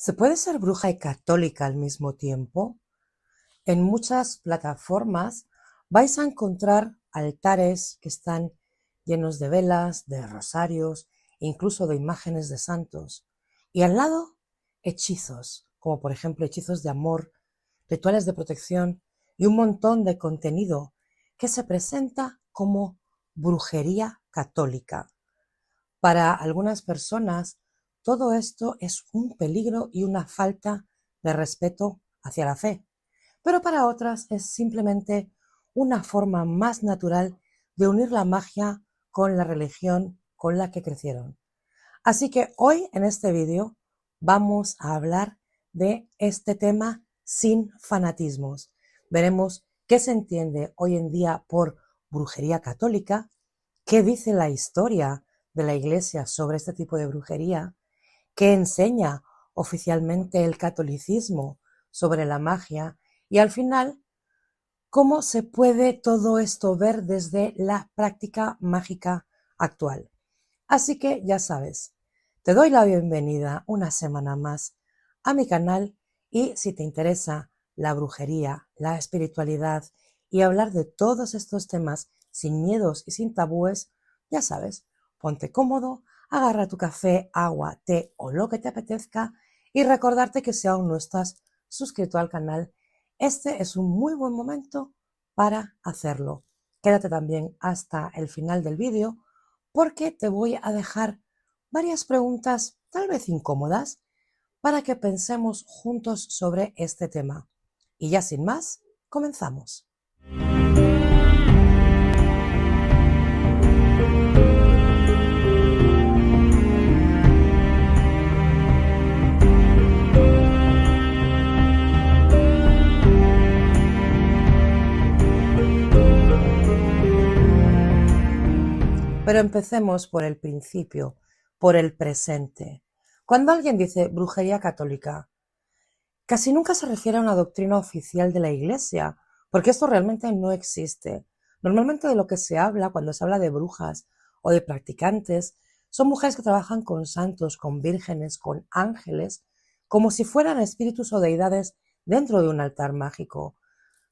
¿Se puede ser bruja y católica al mismo tiempo? En muchas plataformas vais a encontrar altares que están llenos de velas, de rosarios, incluso de imágenes de santos. Y al lado, hechizos, como por ejemplo hechizos de amor, rituales de protección y un montón de contenido que se presenta como brujería católica. Para algunas personas, todo esto es un peligro y una falta de respeto hacia la fe, pero para otras es simplemente una forma más natural de unir la magia con la religión con la que crecieron. Así que hoy en este vídeo vamos a hablar de este tema sin fanatismos. Veremos qué se entiende hoy en día por brujería católica, qué dice la historia de la Iglesia sobre este tipo de brujería, qué enseña oficialmente el catolicismo sobre la magia y al final cómo se puede todo esto ver desde la práctica mágica actual. Así que ya sabes, te doy la bienvenida una semana más a mi canal y si te interesa la brujería, la espiritualidad y hablar de todos estos temas sin miedos y sin tabúes, ya sabes, ponte cómodo, agarra tu café, agua, té o lo que te apetezca y recordarte que si aún no estás suscrito al canal, este es un muy buen momento para hacerlo. Quédate también hasta el final del vídeo porque te voy a dejar varias preguntas, tal vez incómodas, para que pensemos juntos sobre este tema. Y ya sin más, comenzamos. Pero empecemos por el principio, por el presente. Cuando alguien dice brujería católica, casi nunca se refiere a una doctrina oficial de la Iglesia, porque esto realmente no existe. Normalmente de lo que se habla cuando se habla de brujas o de practicantes son mujeres que trabajan con santos, con vírgenes, con ángeles, como si fueran espíritus o deidades dentro de un altar mágico.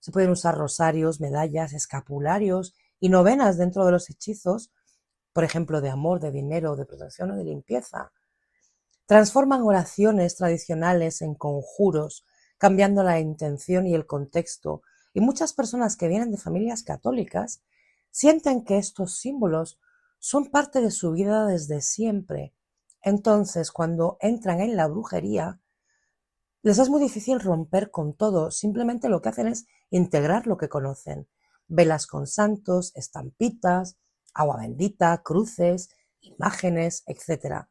Se pueden usar rosarios, medallas, escapularios y novenas dentro de los hechizos, por ejemplo, de amor, de dinero, de protección o de limpieza. Transforman oraciones tradicionales en conjuros, cambiando la intención y el contexto, y muchas personas que vienen de familias católicas sienten que estos símbolos son parte de su vida desde siempre. Entonces, cuando entran en la brujería, les es muy difícil romper con todo, simplemente lo que hacen es integrar lo que conocen. Velas con santos, estampitas, agua bendita, cruces, imágenes, etc.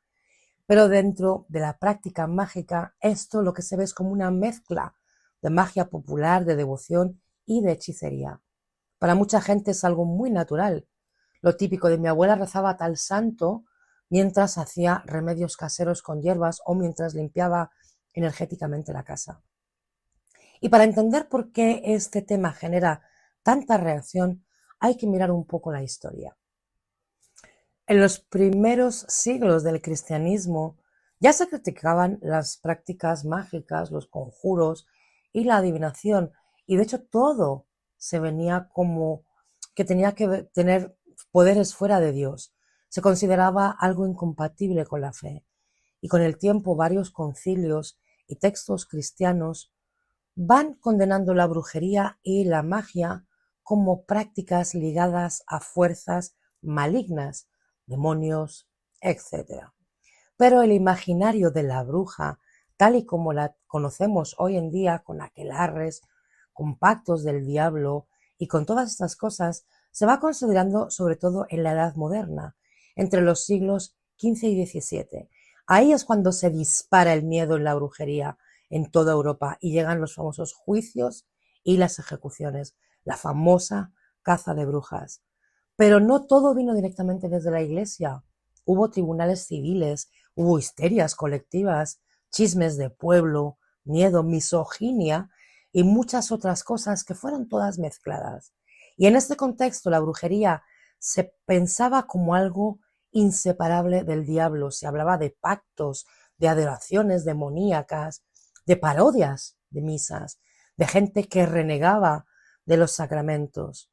Pero dentro de la práctica mágica, esto lo que se ve es como una mezcla de magia popular, de devoción y de hechicería. Para mucha gente es algo muy natural. Lo típico de mi abuela rezaba a tal santo mientras hacía remedios caseros con hierbas o mientras limpiaba energéticamente la casa. Y para entender por qué este tema genera tanta reacción, hay que mirar un poco la historia. En los primeros siglos del cristianismo ya se criticaban las prácticas mágicas, los conjuros y la adivinación, y de hecho todo se venía como que tenía que tener poderes fuera de Dios. Se consideraba algo incompatible con la fe, y con el tiempo varios concilios y textos cristianos van condenando la brujería y la magia como prácticas ligadas a fuerzas malignas, demonios, etc. Pero el imaginario de la bruja, tal y como la conocemos hoy en día, con aquelarres, con pactos del diablo y con todas estas cosas, se va considerando sobre todo en la Edad Moderna, entre los siglos XV y XVII. Ahí es cuando se dispara el miedo en la brujería en toda Europa y llegan los famosos juicios y las ejecuciones, la famosa caza de brujas. Pero no todo vino directamente desde la Iglesia. Hubo tribunales civiles, hubo histerias colectivas, chismes de pueblo, miedo, misoginia y muchas otras cosas que fueron todas mezcladas. Y en este contexto la brujería se pensaba como algo inseparable del diablo. Se hablaba de pactos, de adoraciones demoníacas, de parodias de misas, de gente que renegaba de los sacramentos.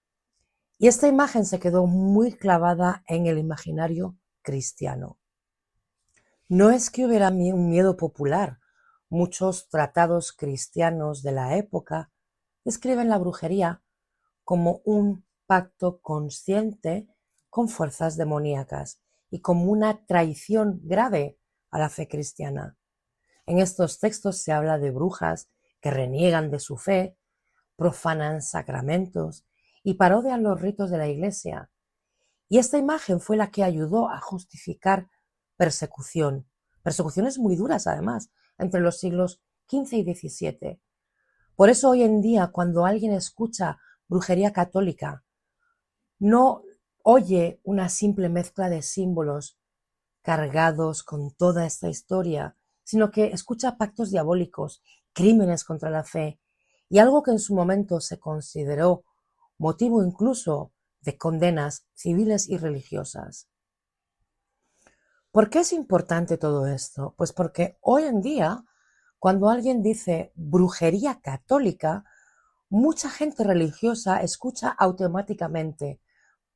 Y esta imagen se quedó muy clavada en el imaginario cristiano. No es que hubiera un miedo popular. Muchos tratados cristianos de la época describen la brujería como un pacto consciente con fuerzas demoníacas y como una traición grave a la fe cristiana. En estos textos se habla de brujas que reniegan de su fe, profanan sacramentos y parodian los ritos de la Iglesia. Y esta imagen fue la que ayudó a justificar persecuciones muy duras además, entre los siglos XV y XVII. Por eso hoy en día, cuando alguien escucha brujería católica, no oye una simple mezcla de símbolos cargados con toda esta historia, sino que escucha pactos diabólicos, crímenes contra la fe y algo que en su momento se consideró motivo incluso de condenas civiles y religiosas. ¿Por qué es importante todo esto? Pues porque hoy en día, cuando alguien dice brujería católica, mucha gente religiosa escucha automáticamente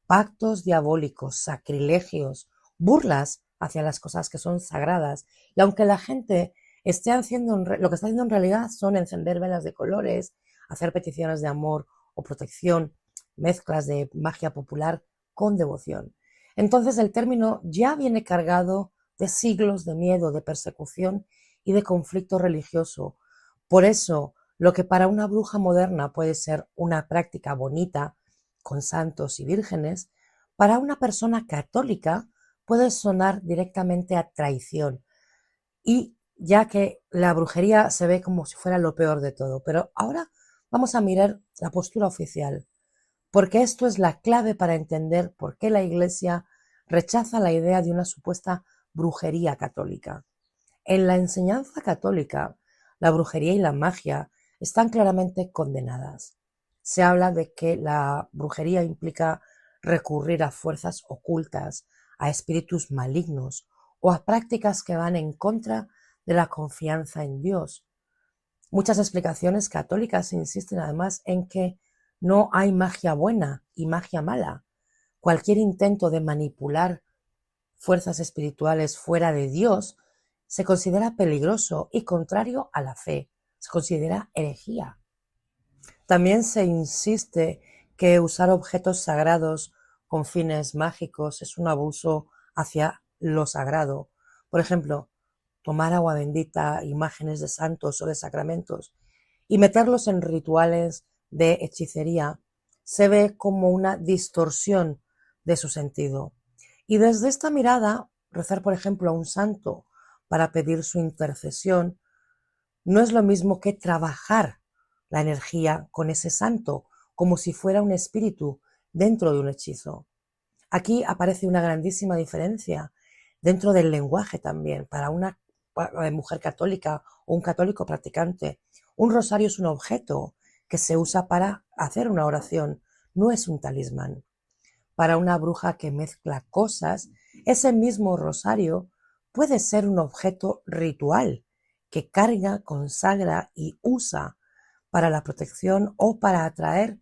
pactos diabólicos, sacrilegios, burlas hacia las cosas que son sagradas. Y aunque la gente esté haciendo, lo que está haciendo en realidad son encender velas de colores, hacer peticiones de amor o protección, mezclas de magia popular con devoción. Entonces el término ya viene cargado de siglos de miedo, de persecución y de conflicto religioso. Por eso, lo que para una bruja moderna puede ser una práctica bonita, con santos y vírgenes, para una persona católica puede sonar directamente a traición, y ya que la brujería se ve como si fuera lo peor de todo. Pero ahora vamos a mirar la postura oficial, porque esto es la clave para entender por qué la Iglesia rechaza la idea de una supuesta brujería católica. En la enseñanza católica, la brujería y la magia están claramente condenadas. Se habla de que la brujería implica recurrir a fuerzas ocultas, a espíritus malignos o a prácticas que van en contra de la confianza en Dios. Muchas explicaciones católicas insisten además en que no hay magia buena y magia mala. Cualquier intento de manipular fuerzas espirituales fuera de Dios se considera peligroso y contrario a la fe, se considera herejía. También se insiste que usar objetos sagrados con fines mágicos es un abuso hacia lo sagrado. Por ejemplo, tomar agua bendita, imágenes de santos o de sacramentos y meterlos en rituales de hechicería se ve como una distorsión de su sentido. Y desde esta mirada, rezar, por ejemplo, a un santo para pedir su intercesión no es lo mismo que trabajar la energía con ese santo, como si fuera un espíritu dentro de un hechizo. Aquí aparece una grandísima diferencia dentro del lenguaje también. Para una mujer católica o un católico practicante, un rosario es un objeto que se usa para hacer una oración, no es un talismán. Para una bruja que mezcla cosas, ese mismo rosario puede ser un objeto ritual que carga, consagra y usa para la protección o para atraer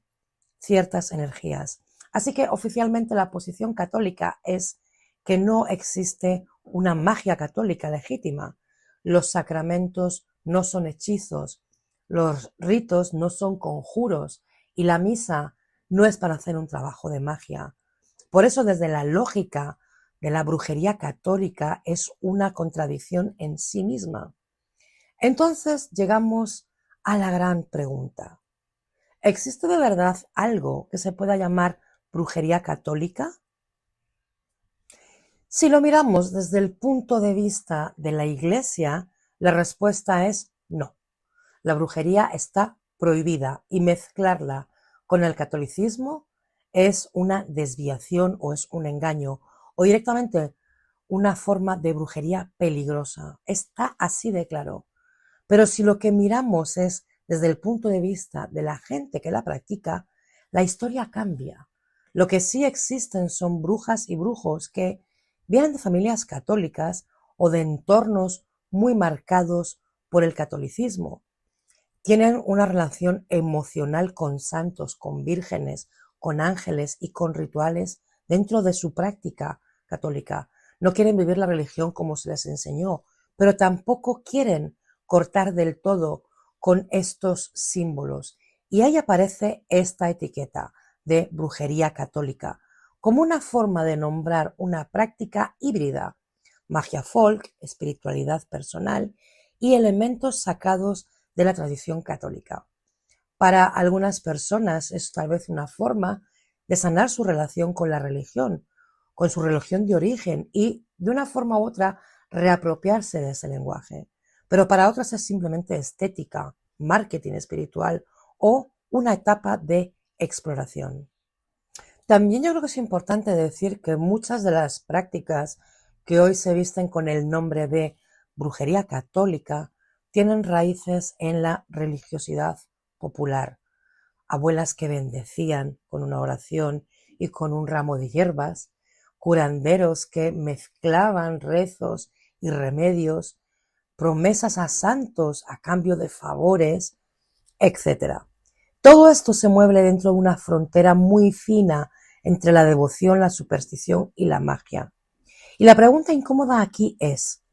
ciertas energías. Así que oficialmente la posición católica es que no existe una magia católica legítima. Los sacramentos no son hechizos, los ritos no son conjuros y la misa no es para hacer un trabajo de magia. Por eso, desde la lógica de la brujería católica, es una contradicción en sí misma. Entonces llegamos a la gran pregunta. ¿Existe de verdad algo que se pueda llamar brujería católica? Si lo miramos desde el punto de vista de la Iglesia, la respuesta es no. La brujería está prohibida y mezclarla con el catolicismo es una desviación o es un engaño o directamente una forma de brujería peligrosa. Está así de claro. Pero si lo que miramos es desde el punto de vista de la gente que la practica, la historia cambia. Lo que sí existen son brujas y brujos que vienen de familias católicas o de entornos muy marcados por el catolicismo. Tienen una relación emocional con santos, con vírgenes, con ángeles y con rituales dentro de su práctica católica. No quieren vivir la religión como se les enseñó, pero tampoco quieren cortar del todo con estos símbolos. Y ahí aparece esta etiqueta de brujería católica, como una forma de nombrar una práctica híbrida, magia folk, espiritualidad personal y elementos sacados de la tradición católica. Para algunas personas es tal vez una forma de sanar su relación con la religión, con su religión de origen y de una forma u otra reapropiarse de ese lenguaje. Pero para otras es simplemente estética, marketing espiritual o una etapa de exploración. También yo creo que es importante decir que muchas de las prácticas que hoy se visten con el nombre de brujería católica tienen raíces en la religiosidad popular. Abuelas que bendecían con una oración y con un ramo de hierbas, curanderos que mezclaban rezos y remedios, promesas a santos a cambio de favores, etc. Todo esto se mueve dentro de una frontera muy fina entre la devoción, la superstición y la magia. Y la pregunta incómoda aquí es,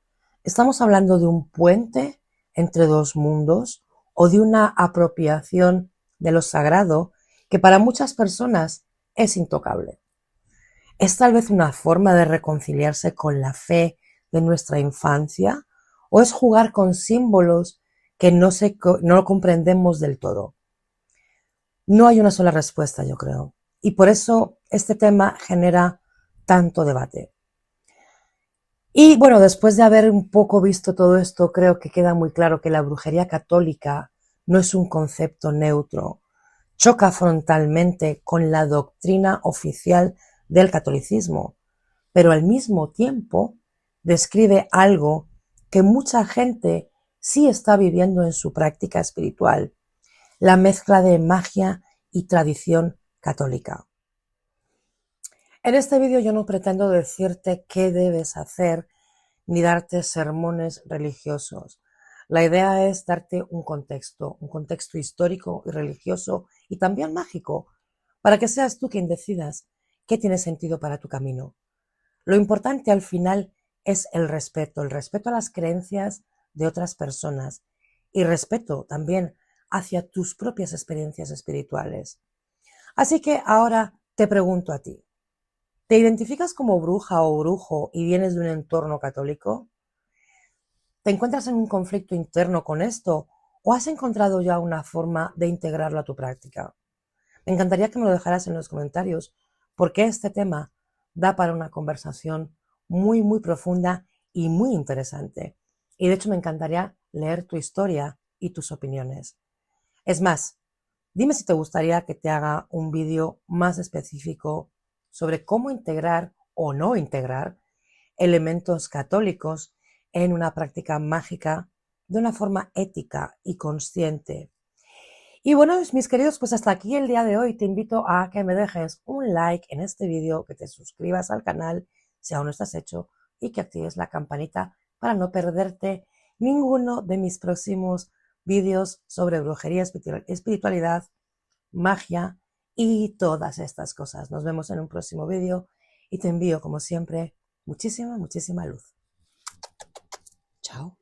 ¿estamos hablando de un puente entre dos mundos o de una apropiación de lo sagrado que para muchas personas es intocable? ¿Es tal vez una forma de reconciliarse con la fe de nuestra infancia o es jugar con símbolos que no comprendemos del todo? No hay una sola respuesta, yo creo. Y por eso este tema genera tanto debate. Y bueno, después de haber un poco visto todo esto, creo que queda muy claro que la brujería católica no es un concepto neutro. Choca frontalmente con la doctrina oficial del catolicismo, pero al mismo tiempo describe algo que mucha gente sí está viviendo en su práctica espiritual, la mezcla de magia y tradición católica. En este vídeo yo no pretendo decirte qué debes hacer ni darte sermones religiosos. La idea es darte un contexto histórico y religioso y también mágico, para que seas tú quien decidas qué tiene sentido para tu camino. Lo importante al final es el respeto a las creencias de otras personas y respeto también hacia tus propias experiencias espirituales. Así que ahora te pregunto a ti, ¿te identificas como bruja o brujo y vienes de un entorno católico? ¿Te encuentras en un conflicto interno con esto o has encontrado ya una forma de integrarlo a tu práctica? Me encantaría que me lo dejaras en los comentarios porque este tema da para una conversación muy, muy profunda y muy interesante. Y de hecho me encantaría leer tu historia y tus opiniones. Es más, dime si te gustaría que te haga un vídeo más específico sobre cómo integrar o no integrar elementos católicos en una práctica mágica de una forma ética y consciente. Y bueno, mis queridos, pues hasta aquí el día de hoy. Te invito a que me dejes un like en este vídeo, que te suscribas al canal si aún no estás hecho y que actives la campanita para no perderte ninguno de mis próximos vídeos sobre brujería, espiritualidad, magia y todas estas cosas. Nos vemos en un próximo vídeo y te envío, como siempre, muchísima, muchísima luz. Chao.